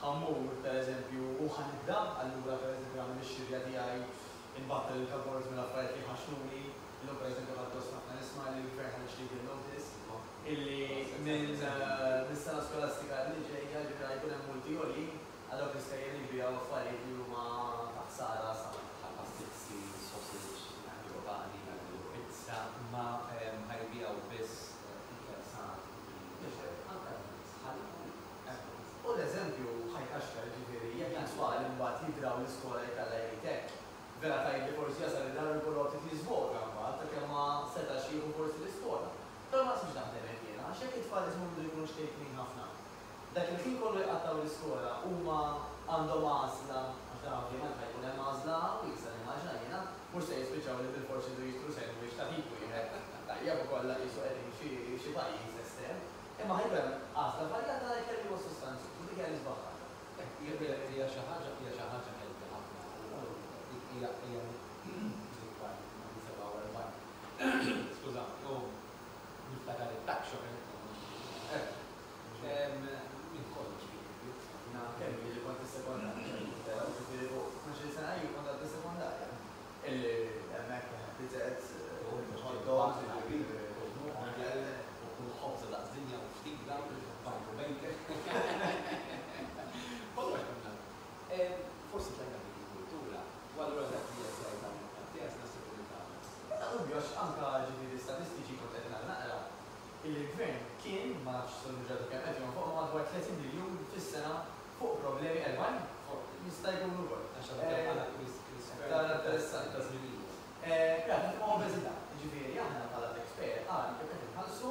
ħammur pereżempju u ħanibda, allura pereżempju għamil ix-xirja tiegħi inbattel il-kabors mill-affarijiet li ħaxnuni, illum pereżempju ħaddos ħafna nisma' li l-gvern ħanixtieq il-notice illi minn mis-sena skolastika li ġejja ġifieri jkun hemm multi għoli għal iskejjel li jbiegħu affarijiet li huma ta' ħsara sa pastizzi, sausage, għani, pizza, ma ħajbijaw biss u l-eżempju ħajkaxkar ġifieri jekk jiswaq li mbagħad jidraw l-iskola jkollha jgħidlek vera tajb li forsi jasal id-dar il-kolloq titlisbok mbagħad ta' kemm ma setax jieħu forsi l-iskola. Però ma sibx naħdem hekk jiena għax jekk it-tfal ismu jkunu xtejkin ħafna. Dak il-ħin kollu jqattaw l-iskola huma għandhom għażla għax dan ovvjament ħajkun hemm għażla wiesa nimmaġina jiena mhux se jispiċċaw li bil-forsi du jistru sandwich ta' ħiku jieħed tajjeb ukoll qisu qegħdin xi pajjiż estrem. Imma ħajbem għażla varjata li kelli huwa sostanzu u dik hija l-isbaħħa. Hija xi ħaġa kelli ħafna. Hija skuża, niftakar it-tak xoħel. Min kollox kelli li kont is-sekondarja. Ġifieri fuq 12 sena jien kont għad is-sekondarja. Illi hemmhekk biżgħet hot dogs ħobza daqs dinja u ftigda bajku bejker. Kollox konna. Forsi tlajna bil-kultura, u allura dak li jasajta għatijas nasib li ta' Dubju għax anka ġifieri statistiċi kont qed naqra il-gvern kien ma nafx solġatu kemm qed jagħmel fuq madwar 30 miljun fis-sena fuq problemi erbajn jista' jkun ukoll. Tara interessanti ta' żmien. Kif ma' obeżità, ġifieri aħna bħala expert qal kif qed inħallsu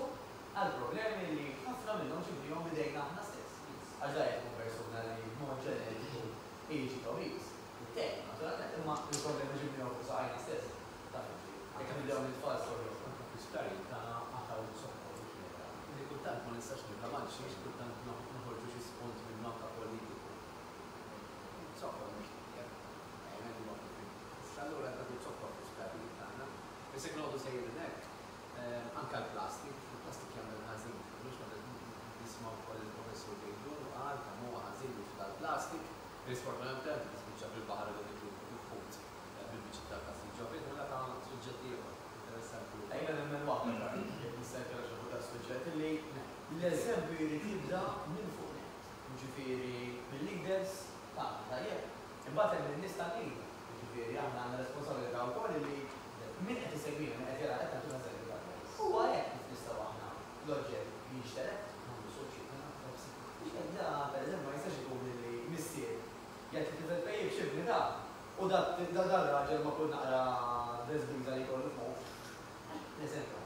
għal problemi li ħafna minnhom ġifieri bidejna aħna stess. Għax da jkun persuna li b'mod ġeneriku jiġi obis. It-tek, naturalment, imma il-problemi ġifieri fuq saqajna stess. Jekk nibdew nitfall sorru. Istarji ta' għataw l-sokko. Li kultant ma nistax nifhimx xiex kultant noħorġu xi spont minn manka politiku. Sokko mhux allura ta' t-sokko f-istarji tagħna. Isek noqdu sejrin hekk anke l-plastik, il-plastik jagħmel ħażin, mhux ma nisma' wkoll il-professur Dejjun u qal kemm huwa ħażin tal-plastik, risfortunatament tispiċċa fil-baħar li niklu l-ħut bil-biċċi tal-plastik ġobien u ta' suġġett ieħor interessanti. Ejja nemmen waħda jekk nista' jkerraġa fuq tas-suġġett li l-eżempju jrid jibda minn fuq. Ġifieri mill-leaders tagħna tajjeb. Imbagħad hemm in-nies tal-lida. Ġifieri aħna għandna responsabilità wkoll li min qed isegwina min qed jara qed tagħtuna servizz għall-nies. Huwa hekk kif nistgħu aħna l-oġġett jinxterek nagħmlu soċjetà. Da pereżempju ma jistax ikun li missier jgħid tifel pejjeb xibni da u da raġel ma kun naqra desbiża li jkollu fuq. Eżempju,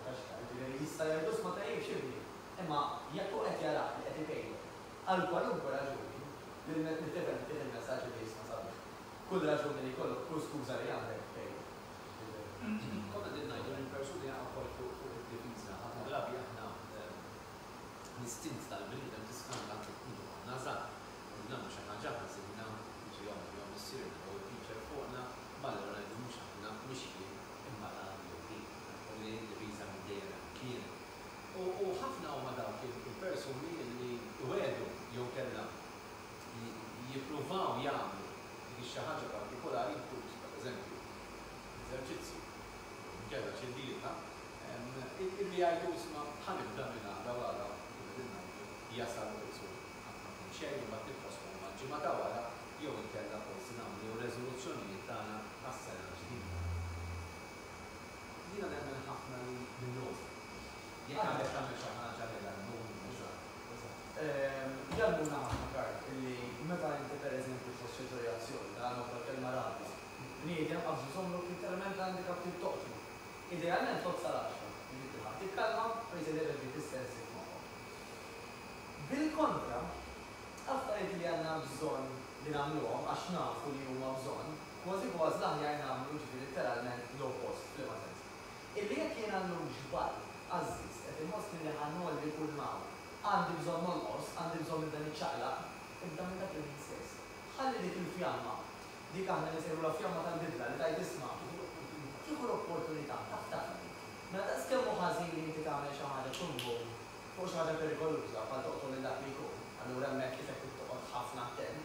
ġifieri jista' jgħidu ma tajjeb xibni. Imma jekk hu qed jarah li qed ipejjeb għal kwalunkwe raġuni li nittifel il-messaġġ li jisma' sabiħ. Kull raġuni li jkollok kull skuża li għandek pejjeb. Konna din ngħidu l-persuni għaqol fuq id-difiża, ħafna drabi aħna l-istint tal-bniedem tiskanta t-tnidu għandna żgħar. Nagħmlu xi ħaġa ħażina, jiġri jom issirna u l-teacher fuqna, balla ngħidu mhux aħna mixjien imma li d-difiża minn kien. U ħafna huma dawk il-persuni li wedu jew kellha jippruvaw jagħmlu dik xi ħaġa partikolari pereżempju eżerċizzju. Ġella ċendilita, illi għajdu isma ħanibda minna għara jasal l-għizzu għakma xejn ma t-trasforma ġimata għara jew inkella forsi namlu rezoluzzjonijiet tagħna għas-sena ġdida. Dina nemmen ħafna li minnu. Jekk għandek tagħmel xi ħaġa li Jalluna ħafna kart illi meta inti pereżempju fost xi reazzjoni tagħna wkoll kelma rabbi. Niedem qabżu somlu literalment għandek għabti toqtlu. Idealment tot sal-10, tikkalma u jżedere li t-istensi f'moħħok. Bil-kontra, affarijiet li għandna bżonn li nagħmluhom għax nafu li huma bżonn, kważi kważi l-aħjar nagħmlu ġifieri literalment low cost fl-ma sens. Illi jekk jien għandhom ġbal, għażiż, qed imħoss li ħannolli kull maw, għandi bżonn nolqos, għandi bżonn nibda niċċaqlaq, ibda minn dak l-istess. Ħalli dik il-fjamma, dik aħna li sejru la fjamma tal-bidla li tajt isma' tieħu l-opportunità taħtaf. Mela daqs kemm ħażin li inti tagħmel xi ħaġa tunbu fuq xi ħaġa perikoluża bħal toqtol li dak li jkun. Allura hemmhekk kif qed toqgħod ħafna attent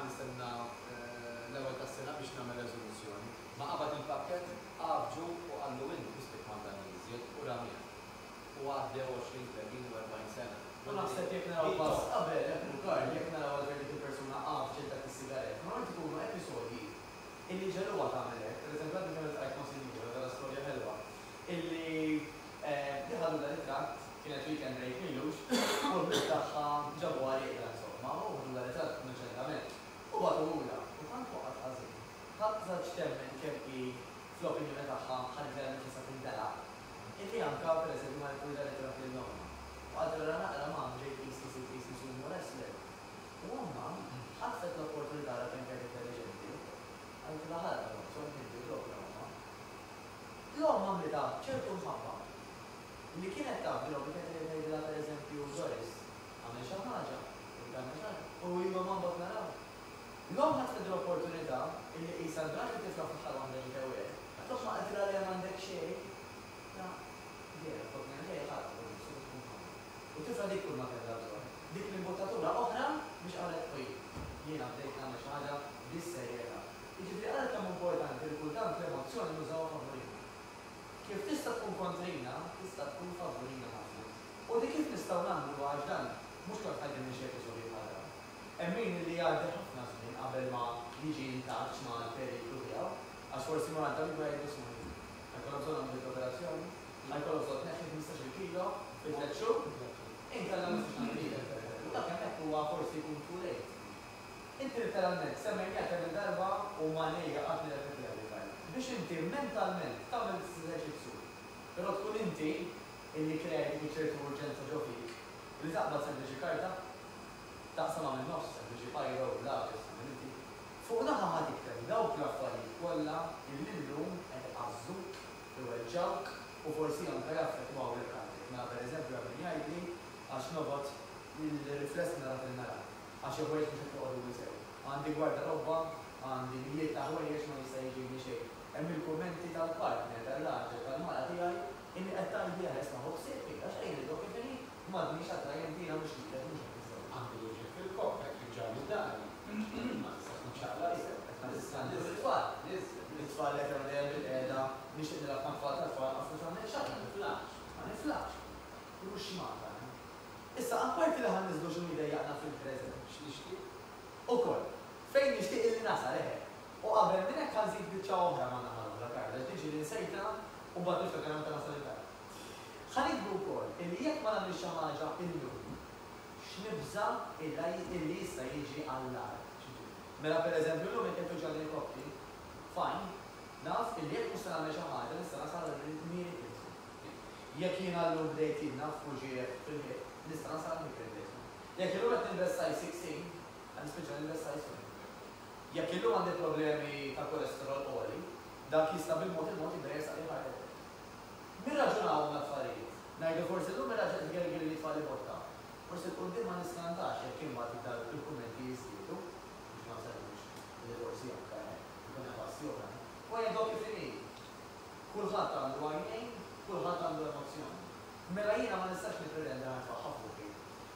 ħan nistenna l-ewwel tas-sena biex nagħmel reżoluzzjoni. Ma qabad il-pakkett għabġu u għallu inti bistik m'għandha niżjed u ramija. U għaddew 20, 30 u 40 sena. U naħseb jekk naraw pass qabel, jekk naraw għal il-persuna ġilda is-sigaret, ma tkunu episodji illi ġeluha tagħmel hekk. Pereżempju għandi kemm il-qajt konsilju dalla storja ħelwa. Illi diħadu l-ritratt kienet weekend break milux, u l-tagħha ġabu għaliqa insomma, u l-ritratt neċessarjament. U għadu għula, u tant waqgħet ħażin. Ħadd żaġ temmen kemm hi fl-opinjoni tagħha ħadet verament tista' tindala. Illi anke pereżempju ma jkun ritratt lil-norma. U għadra naqra ma' ġejt jisi sumu wrestler. U għamma, ħaffet l-opportunità la kien kien intelligenti, għanti laħarra, so għanti l-għomma. L-għomma għamlita ċertu mħabba. Li kienet taf, l-għomma kienet jgħidila per eżempju Doris, għamil xaħħaġa, u jgħu mambat naraw. L-għomma ħaffet l-opportunità illi jisa draġi tifra fħal għandek ġewwe. Għatlof ma għatira li għandek xej, u tifra dik kull ma kellha bżonn. Dik l-imbottatura oħra biex qalet jiena bdejt nagħmel xi ħaġa bis-serjetà. Jiġifieri qalet kemm importanti li kultant l-emozzjoni nużawha favorina. Kif tista' tkun kontrina, tista' tkun favorina ħafna. U dik kif nistgħu nagħmlu għax dan mhux kont ħajdim minn xi episodji bħalha. Hemm min li jgħaddi ħafna żmien qabel ma jiġi intaċ ma' l-periklu tiegħu, għax forsi ma għandha li jgħidu smuħi. Ħajkollhom bżonn għamlu operazzjoni, ħajkollhom bżonn tneħħi 15 kilo fi 3 xhur. Inka l-għamil dak hemmhekk huwa forsi jkun too late. Inti literalment semmejja kemm darba u manejja qatt nirrepetija biex inti mentalment tagħmel eżerċizzju. Però tkun inti illi kreati ċertu urġenza ġo fik, li taqbad sempliċi karta, taqsam għamil nofs sempliċi pajra u l-għabġ tagħmel inti. Fuq naħa ħad iktar dawk l-affarijiet kollha illi llum qed iqażżu, iweġġawk u forsi anke jaffettwaw il-karti. Ma pereżempju għamil jgħidli għax nobot il-rifless nara fil-nara, għax jħuħiex biex t-għodu bisew. Għandi gwarda robba, għandi mijiet ta' ħuħiex ma jista' jġibni xej. Hemm il-kummenti tal-partner, tal-raġel, tal-mara tiegħi, inni qed tgħidli għares ma ħobbsib, għax ejn id-dok kifini, m'għandniex attrajentina mhux lilek mhux qed nisew. Għandu jiġi fil-kop, hekk jiġġarli dari. Ma tistax nċaqla L-tfal, l-tfal li kellhom dejjem bil-qiegħda biex nilgħab ma' tfal tal-tfal għafu tagħmel xagħla niflax. Ma niflax. U x'mata. Issa, apparti li ħan nizlu xunu jdejjaqna fil-prezent, x'nixtieq? Ukoll, fejn nixtieq illi nasal eħe. U qabel minn hekk ħanżid biċċa oħra ma naħal oħra karda, tiġi li nsejta u mbagħad niftakar meta nasal il-karda. Ħanidbu wkoll illi jekk ma nagħmilx xi ħaġa illum, x'nibża illi jista' jiġi għall-ar. Mela pereżempju llum qed tuġġalli koppi, fajn, naf illi jekk mhux se nagħmel xi ħaġa nista' nasal il-miri tiegħi. Jekk jiena llum bdejt naf fuġiet fil-ħiet. Nista' nasal il-kredit. Jekk illum qed ninvestaj 16, għan nispiċċa ninvestaj 7. Jekk illum għandi problemi ta' kolesterol qoli, dak jista' bil-mod jibres għal ħajja. Min raġunaw l-affarijiet? Ngħidu forsi llum ir-raġel tgergir li tfal botta. Forsi l-qudiem ma niskantax jekk imbagħad il-kummenti jiżdiedu biex ma nsellux li forsi anke ikun hemm passjoni. U jgħidok kif inhi. Kulħadd għandu għajnejn, kulħadd għandu emozzjoni. Mela jiena ma nistax nippretendi għarfa ħafna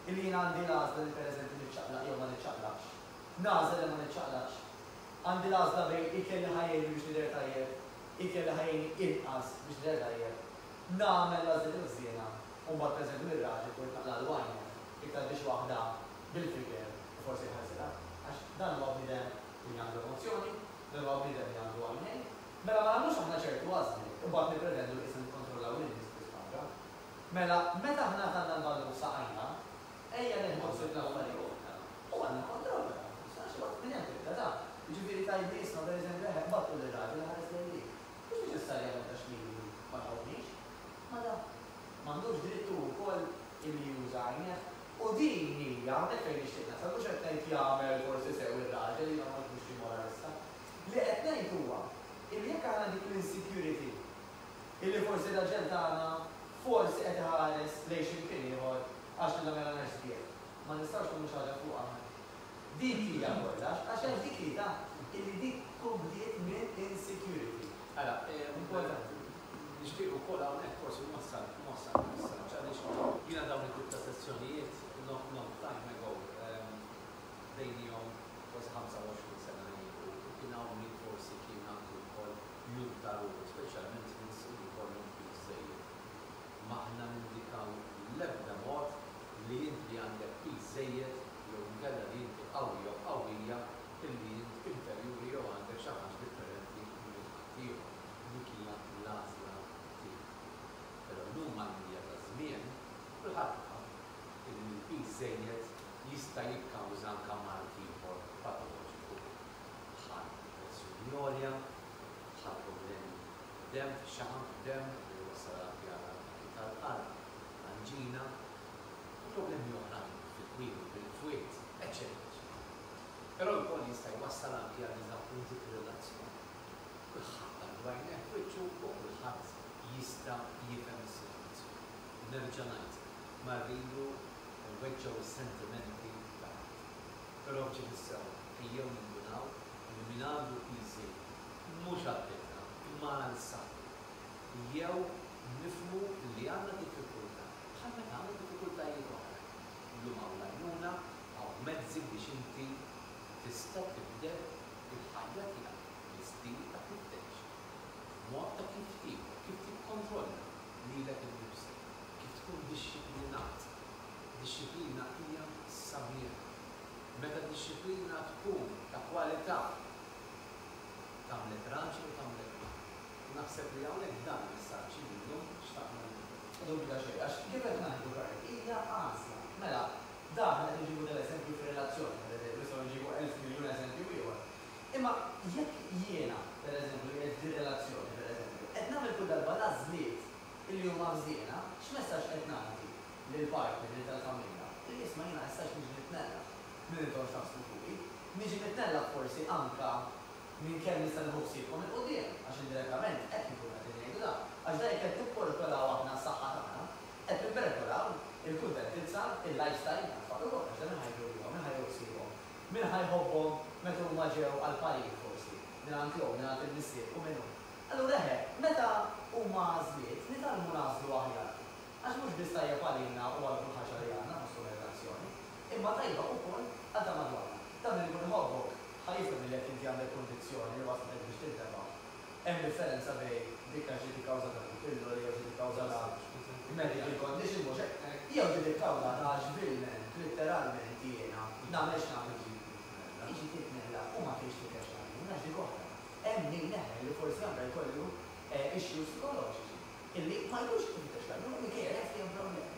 illi jiena għandi l-għażla li pereżempju niċċaqlaq jew ma niċċaqlaqx. Nażel li ma niċċaqlaqx. Għandi l-għażla bejn ikelli ħajjel biex nidher tajjeb, ikelli ħajjel inqas biex nidher tajjeb. Nagħmel l-għażla il-żiena u mbagħad pereżempju ir-raġel kont naqla l-wajna iktar biex waħda bil-fiker u forsi ħażilha. Għax dan huwa bniedem li għandu emozzjoni, dan huwa bniedem li għandu għajnejn. Mela ma nagħmlux aħna ċertu għażli, u mbagħad nippretendu li isem nikkontrollaw lil mela, meta ħna tanna l-ballu saqajna, ejja neħdu s-sitla u għanna kontrolla. Saċi għat minn jemmek, da. Ġifiri ta' jiblisna, per eżempju, battu l-raġi ħares l-li. Biex ġistarja għal taxmini ma tawniex? Ma da, mandux drittu u koll il-li jużajna. U din hija, għandek fejn ixtiqna, sa' mux għetnejt jgħamil forsi sew il-raġi li ma mux xi moralista. Li għetnejt huwa, il-li jekk għandna dik l-insecurity, il-li forsi raġel tagħna forsi qed iħares lejn x'imkien ieħor għax nagħmel nerżbiet. Ma nistax nkunu xi ħaġa fuq aħna. Dik hija kollox, għax hemm dik li illi dik kompliet minn insecurity. Alla, importanti. Nixtieq ukoll hawnhekk forsi nwassal għaliex jiena dawn it-tip ta' sessjonijiet long time ago bejnihom forsi 25 sena ilu, kien hawn min forsi kien għandu wkoll juntaru, speċjalment nies li jkollhom piż maħna nindikaw l-ebda mod li inti għandek piż żejjed jew nkella li inti qawwi jew qawwija illi int inferjuri jew għandek xi ħaġa differenti minn ħaddieħor. Dik hija l-għażla tiegħek. Però llum għal-medja ta' żmien kulħadd jaf illi l-piż żejjed jista' jikkawża anke mart ieħor patoloġiku bħal pressjoni għolja, bħal problemi f'demm, fix-xaħam f'demm, li wasal anke għal tal-qalb, anġina, problemi oħrajn fil-twil, fil-fwiet, eccetera. Però l-kol jista' jwassal anke għal diżappunti fir-relazzjoni. Kulħadd għal-dwajnek wiċċu u kulħadd jista' jifhem is-sitwazzjoni. Nerġa' ngħid, ma rridu nweġġgħu s-sentimenti tagħna. Però ġifissew ejjew nindunaw li min għandu piżi mhux għall-fitna imma għall-saħħa. Jew nifhmu li għandna diffikultà. Bħal meta għandna diffikultajiet oħra. Llum hawn l-għajnuna hawn mezzi biex inti tista' tibdel il-ħajja tiegħek, l-istil ta' kif tgħix, mod ta' kif tieħu, kif tikkontrolla lilek innifsek, kif tkun dixxiplinat. Dixxiplina hija sabiħa. Meta dixxiplina tkun ta' kwalità tagħmlek raġel u tagħmlek ħadd. Naħseb li hawnhekk dan il-messaġġ illum xtaqna Dubita xejn, għax kif qed ngħidu Karl, hija għażla. Mela, dan qed niġibu dell-eżempju fir-relazzjoni, nistgħu nġibu 1000 miljun eżempju ieħor. Imma jekk jiena, pereżempju, qed dir-relazzjoni, pereżempju, qed nagħmel kull darba lażliet illi huma żiena, x'messaġġ qed nagħti lill-partner li tal-familja? Li isma' jiena ħessax niġi nitnella minn intom x'taħsbu fuqi, niġi nitnella forsi anke minn kemm nista' nħossibkom il-qudiem, għax indirettament qed nkun qed ngħidu dan. Għax dan qed tipporkolaw aħna s-saħħa tagħna, qed nipperkolaw il-kuntenza, il-lifestyle tagħna ukoll għax dan ħajjurhom, min ħajjossibhom, min ħajħobbhom meta huma ġew għall-parir forsi, mingħand lhom, mingħand il-nissieb u minnhom. Allura meta huma għażliet, nitalmu nażlu aħjar. Għax mhux biss tajjeb għalina u għal kull ħaġa li għandna fosthom relazzjoni, imma tajba wkoll għal ta' madwarna. Dan li jkun iħobbok ħajfhem li jekk inti għandek kundizzjoni li waslek biex tinteba'. Hemm differenza bejn dik xi tikkawża tal-pilloli jew xi tikkawża medical condition mhux hekk. Jew xi tikkawża ta' ġvilment, literalment jiena nagħmel x'nagħmel jiġi titnella u ma kienx tikex nagħmel, nax dik oħra. Hemm min neħel li forsi għandha jkollu issues psikoloġiċi illi ma jkunx tikex nagħmel, ma kien qed hemm problemi.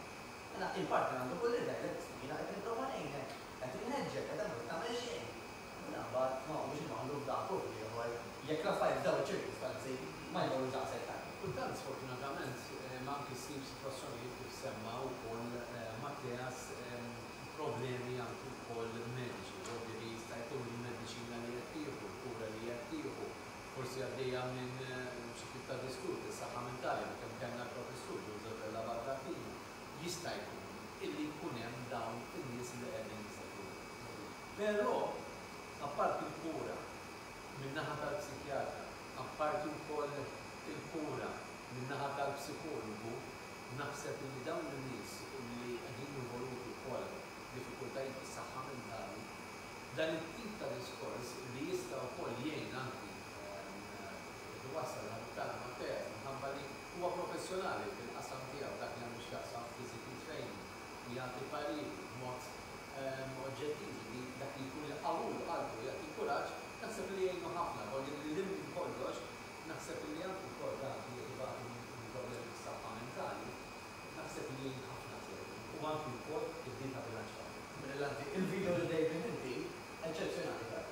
Mela il-partner għandu kull irrejlet, jiena qed nipprova ngħinek, qed inħeġġek, qed tagħmel xejn. Mbagħad ma biex nagħmlu f'dak ukoll jekk l-affarijiet dawn iċ-ċirkustanzi ma jmorru daqshekk tajjeb. Kultant sfortunatament ma anke ssir sitwazzjonijiet kif semma wkoll Mattias problemi anke wkoll mediċi, ovvja li jista' jkun il-mediċina li qed tieħu, il-kura li qed tieħu, forsi għaddejja minn xi tip ta' diskurs is-saħħa mentali kemm kellna l-professur Giuseppe Barratini, jista' jkun illi jkun hemm dawn in-nies li qegħdin jisegwu. Però apparti l-kura min-naħa tal-psikjatra, apparti wkoll il-kura min-naħa tal-psikologu, naħseb li dawn in-nies li qegħdin involuti wkoll diffikultajiet fis-saħħa mentali, dan it-tip ta' diskors li jista' wkoll jgħin anki iwassal ħabtana Mattias minħabba li huwa professjonali fil-qasam tiegħu dak li għandu x'jaqsam physical training, jagħti pariri b'mod oġġettiv li dak li jkun il-qawul qalbu jagħti kuraġġ, naħseb li jgħinu ħafna, għolli li limit kollox, naħseb li għandu kol dak li jibgħat il-problemi s-saħħa mentali, naħseb li jgħin ħafna zjed. U għandu kol id-dita bilanċata. Brillanti, il-video li dejjem inti eċċezzjonali għar.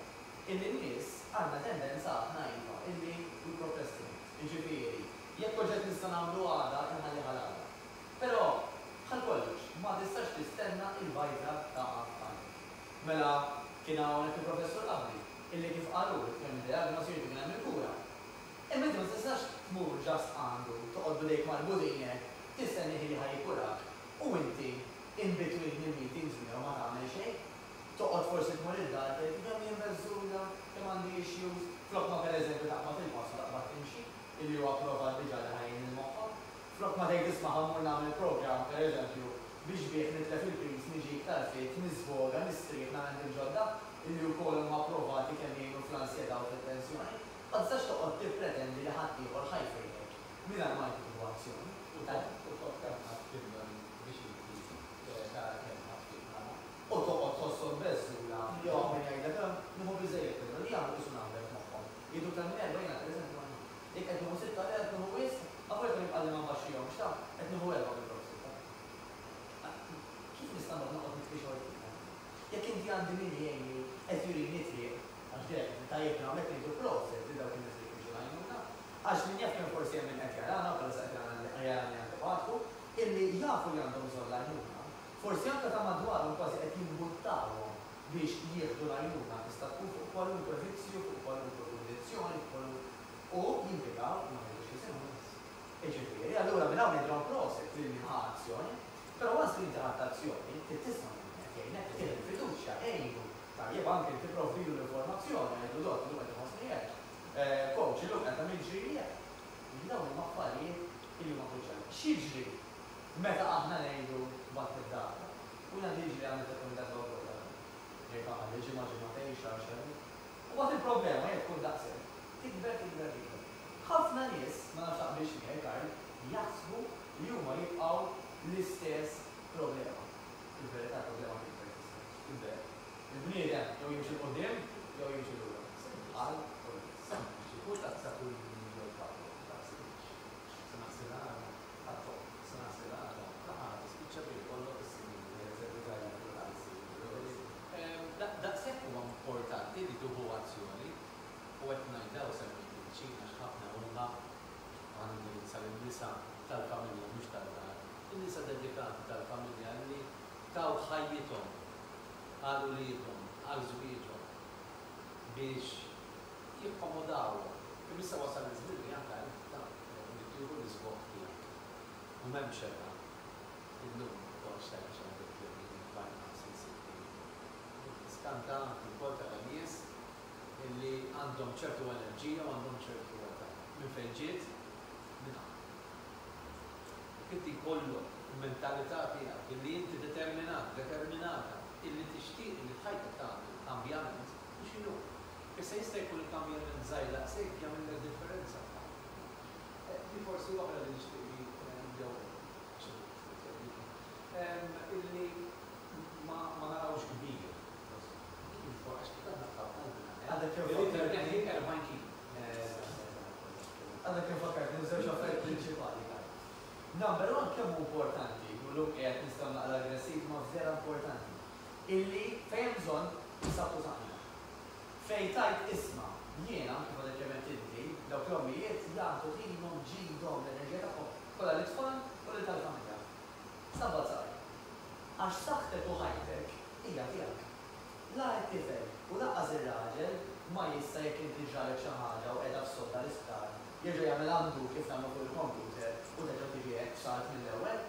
Il-nies għandna tendenza aħna jibqa' illi procrastinate. Jiġifieri, jekk proġett nista' nagħmlu għada, inħalli ħalada. Però bħal kollox, ma tistax tistenna il-vajta ta' għafan. Mela kien hawnhekk il-professur qabli, illi kif qalu kemm id-diagnosi kien hemm il-kura. Imma inti ma tistax tmur ġast għandu toqgħod lejk mal-budinek, tistenni li ħajkurak u inti in between il-meetings miegħu ma tagħmel xejn. Toqgħod forsi tmur id-dar kemm jien meżżura, kemm għandi issues, flok ma pereżempju taqbad il-post taqbad timxi, illi huwa prova diġà li ħajjin il-moħħok. Flok ma tgħid isma' ħammur nagħmel programm pereżempju biex bieħ nitlef il-pris niġi iktar fit, nisvoga, nistrieħ nagħmel il-ġodda, illi wkoll huma approvati kemm jgħinu fl-ansjetà u fil-tensjoni, ma tistax toqgħod tippretendi li ħadd ieħor ħajfejnek mingħajr ma jkun azzjoni. U toqgħod tossol beżżula, jew minn jgħidlek nieħu biżejjed però li jagħmlu isu nagħmel magħhom. Jgħidu tal-minn bejna pereżempju għandna. Jekk qed nieħu sitta qed nieħu wisq, affarijiet nibqa' li ma mbaxxihom x'taf, qed nieħu erba' mill-prossita. Kif nista' noqgħod nitkixxor? Jekk inti għandi min jgħinni qed jurini triq, għax dek, tajjeb nagħmel ngħidu proset li dawk in-nies li kienu għajnuna, għax min jaf kien forsi hemm min qed jarana, bħala se qed jarani antipatku, illi jafu li għandhom bżonn l-għajnuna. Forsi anke ta' madwarhom kważi qed jimbuttawhom biex jieħdu l-għajnuna tista' tkun fuq kwalunkwe vizzju, fuq kwalunkwe kundizzjoni, u jimpjegaw ma jgħidux jisimgħu nies. Jiġifieri, allura minn hawn nidhom proset li minħa azzjoni, però once li inti ħadd azzjoni, tisma' minnek jgħinek tieħed fiduċja, għejnu, tajjeb anke tipprovdilu l-informazzjoni, għajdu dot illum qed iħossnijiet, coach illum qed tagħmel ġrijiet. Dawn huma affarijiet illi huma kruċjali. X'jiġri meta aħna ngħidu batt id-data, u jiġri għandek il-kumitat l-għolla. Jekk aħna ġimgħa ġimgħatejn xahar xahar. U għad il-problema jekk tkun daqshekk. Tikber. Ħafna nies ma nafx biex miegħi Karl jaħsbu li huma jibqgħu l-istess problema. Il-verità problema tikber tikber. Il-bniedem jew jimxi qudiem jew jimxi lura. Għal sempliċi. U taqsa kull jew kapu. Sena silara, għattu, sena silara, taħħa, spiċċa bil kollok is-sinin, eżerċizzjoni naturali. Daqshekk huwa importanti li tuħu azzjoni u qed ngħidaw sempliċi ċina x'ħafna huma għandu sal-nisa tal-familja mhux tal-dar. In-nisa dedikati tal-familja li taw ħajjithom għal uliedhom, għal żwieġhom biex jikkomodaw. Kemm issa wasal iż-żmien li anke li tieħu l-iżbogħ tiegħek. U m'hemm xerqa. Illum ukoll xejn skantanti wkoll ta' nies illi għandhom ċertu enerġija u għandhom ċertu għata. Minn fejn ġiet? Minn hawn. Inti kollok mentalità tiegħek illi inti determinata, illi tixtieq li tħajtek tagħmel kambjament biex inhu. Issa jista' jkun il-kambjament żgħir daqshekk jagħmel differenza. Di forsi oħra li nixtieq li nibdew illi ma narawx kbir. Għadda kien fakkart nżewġ affarijiet prinċipali. Number one kemm importanti, u l-lum qiegħed nistgħu naqra aggressiv ma vera importanti. Illi fejn bżonn insabtu saħħna. Fejn tajt isma' jiena kif għadha ġemet inti, dawk l-ommijiet jagħtu ħinhom ġidhom l-enerġija tagħhom kollha l-itfal u lil tal-familja. Sabba sar. Għax saħħtek u ħajtek hija tiegħek. La t-tifel u laqqas ir-raġel ma jista' jekk inti ġralek xi ħaġa u qiegħda f'sodda l-isptar, jerġa' jagħmel għandu kif nagħmlu fuq il-computer u terġa' tiġi hekk sart mill-ewwel,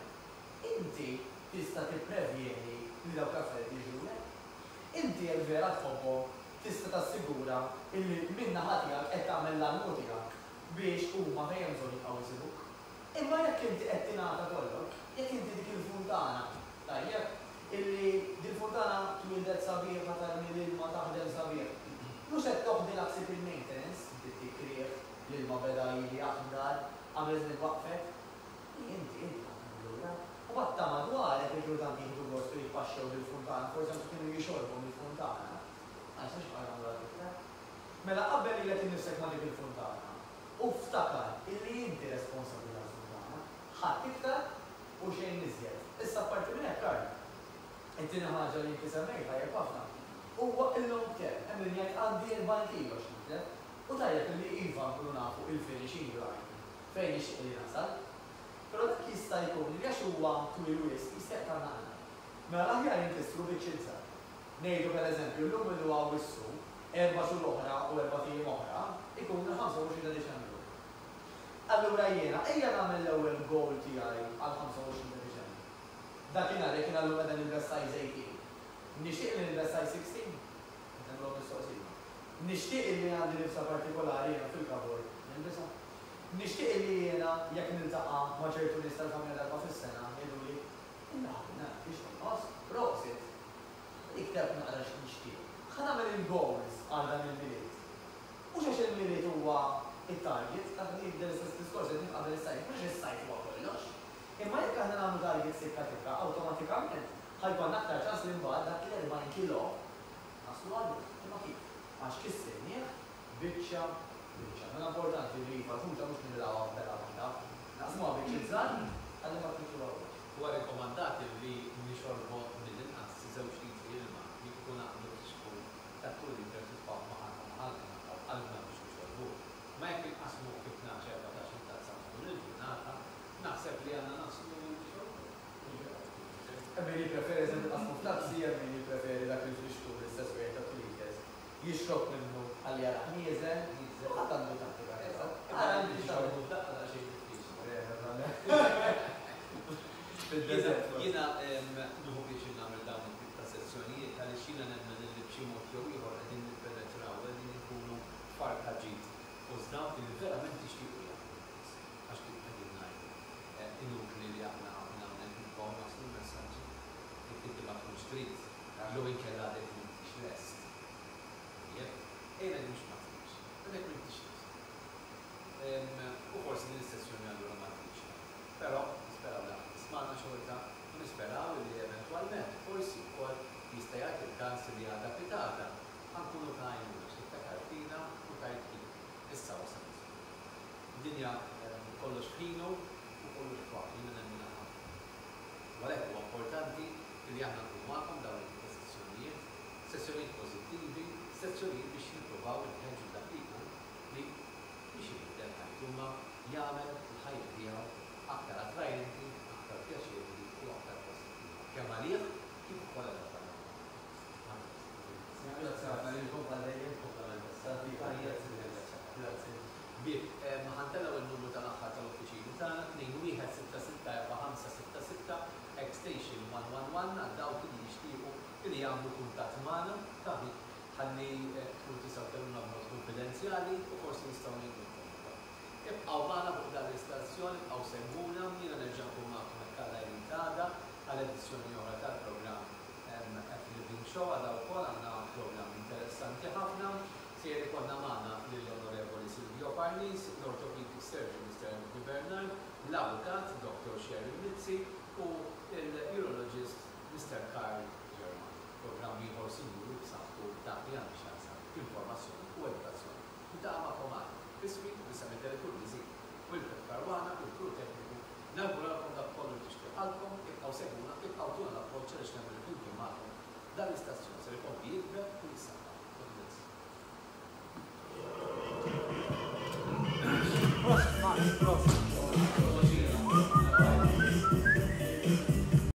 inti tista' tipprevjeni li dawk l-affarijiet jiġrulek. Inti jekk vera tħobbhom tista' tassigura illi min-naħa tiegħek qed tagħmel l-almu tiegħek biex huma fejn hemm bżonn jibqgħu jsibuk. Imma jekk inti qed tingħata kollok, jekk inti dik il-funtana, tajjeb, illi dil-funtana twildet sabiħ ma tarmi l-ilma taħdem sabiħ. Mhux qed toħdi naħsib il-maintenance, inti tikrieh l-ilma beda jili aħdar, għamel żmien waqfek. Inti lura. U għatta madwarek il-ġurdan jieħdu gost u jippaxxew bil-funtana, forsi anke kienu jixorbu mill-funtana. Ma jistax bħala għamlu. Mela qabel ilek innifsek ma dik il-funtana. U ftakar illi inti responsabbli għall-funtana, ħadd iktar u xejn iżjed. Issa apparti minn hekk Karl. Intina ħaġa li inti semmejta jekk ħafna. Huwa il-long term, hemm min jgħid għandi 40 kilo x'nitlef, u tajjeb li iva nkunu nafu il-finishing line fejn ixtieq li nasal. Però dak jista' jkun li għax huwa twil wisq jista' jaqta'na. Mela aħjar jinkissru biċċiet żgħar. Ngħidu pereżempju llum illu huwa wissu, 4 xhur oħra u 4 tiem oħra, ikun il-25 ta' Diċembru. Allura jiena ejja nagħmel l-ewwel goal tiegħi għal 25 ta' Diċembru. Dakinhar jekk għallu għedha nil-vessaj 18. Nixtieq li nil-vessaj 16. Nagħmlu mistoqsija. Nixtieq li għandi nifsa partikolari jiena fil-kabor. Nilbisha. Nixtieq li jiena jekk niltaqa' ma' ċertu nies tal-familja darba fis-sena jgħidu li inna biex tonqos, prosit. Ikteb naqra x'nixtieq. ħanamel il-goals għal dan il-miliet. Mhux għax il-miliet huwa it-target, dak li jibda l-istess diskors qed nifqabel is-sajf, mhux is-sajf huwa kollox. Imma jekk aħna nagħmlu target sikka awtomatikament ħajkun aktar ċans li mbagħad dak l-40 kilo naslu għallu. Imma kif? Għax kissejnieh biċċa. Mela importanti li fażuta mhux nilgħu b'dela waħda. Naqsmuha biċċa żgħar għalli ma tkunx għawwa. Huwa rekomandati li nixorbu mill-inqas żewġ litri ilma li jkun għandu xkun tattur li persisfaw maħalna qalbna biex nixorbu. Ma jekk inqasmu kif naċ 14 tazza tkun il-ġurnata, naħseb li għandna naslu nixorbu. Min jippreferi eżempju qasmu f'tazzi, min jippreferi dak li frixtu l-istess wieħed ta' liters. Jixrob minnu għalli għala ħnieżel, ħadd għandu tattika. Għandu xorbu daqqa da xejn Jiena nuhu biex nagħmel dawn it-tip ta' sessjonijiet għaliex jiena nemmen li b'xi mod jew ieħor qegħdin nippenetraw qegħdin inkunu farka ġid fost dawk li verament tixtiequ jagħmlu għax kif qegħdin ngħidu inutli li aħna hawnhekk nibqgħu naslu l-messaġġi jekk inti ma tkunx trid jew inkella għadek m'intix lest. Ejna mhux ma tridx, għadek m'intix lest. U forsi din is-sessjoni allura ma tridx. Però nisperaw la smana xorta u nisperaw li eventualment forsi wkoll jista' jagħti il-każ li għadha pitata ħankunu ta' għajnuna x'iftakar fina u tajt kien. Issa wasal. Dinja kollox ħinu u kollox faqi minn hemm ħafna. Għalhekk huwa importanti li aħna nkunu magħkom dawn il-sessjonijiet, sessjonijiet pożittivi, sessjonijiet biex nippruvaw inħeġġu dak li biex jibdel ħajtuma jagħmel il-ħajja tiegħu aktar attrajenti, aktar pjaċevoli u aktar pozittiva. Kemm għalih kif ukoll għal ħantellaw il-numru tal-aħħar tal-uffiċini tagħna 2-1-6-6-4-5-6-6 Extension 111 għal dawk li jixtiequ li jagħmlu kuntatt magħna taħi ħalli tkun tistgħu tagħmlu b'mod konfidenzjali u forsi nistgħu ngħidulkom ukoll. Ibqgħu magħna fuq dan l-istazzjoni, ibqgħu semmuna, jiena nerġa' nkun magħkom hekk għal għada għal edizzjoni oħra tal-programm Living Show għadha wkoll għandna programm interessanti ħafna. Se jkollna magħna lill-Onorevoli Silvio Parnis, l-Orthopedic Surgeon Mr. Enrico Bernard, l-Avukat Dr. Sheryl Mizzi u l-Urologist Mr. Karl German. Programm ieħor sinjuru b'saħħtu dak li għandu x'għansa informazzjoni u edukazzjoni. Ntaqgħu magħkom għal Biswi u Sami Teleturbiżi u l-Pep Karwana u l-Kru Tekniku. Nawguralkom dak kollu tixtieqalkom, ibqgħu segwuna, ibqgħu tuna l-appoġġ għaliex nagħmlu flimkien magħkom. Dan l-istazzjon se jkompli jikber u jissaħħa. Prost.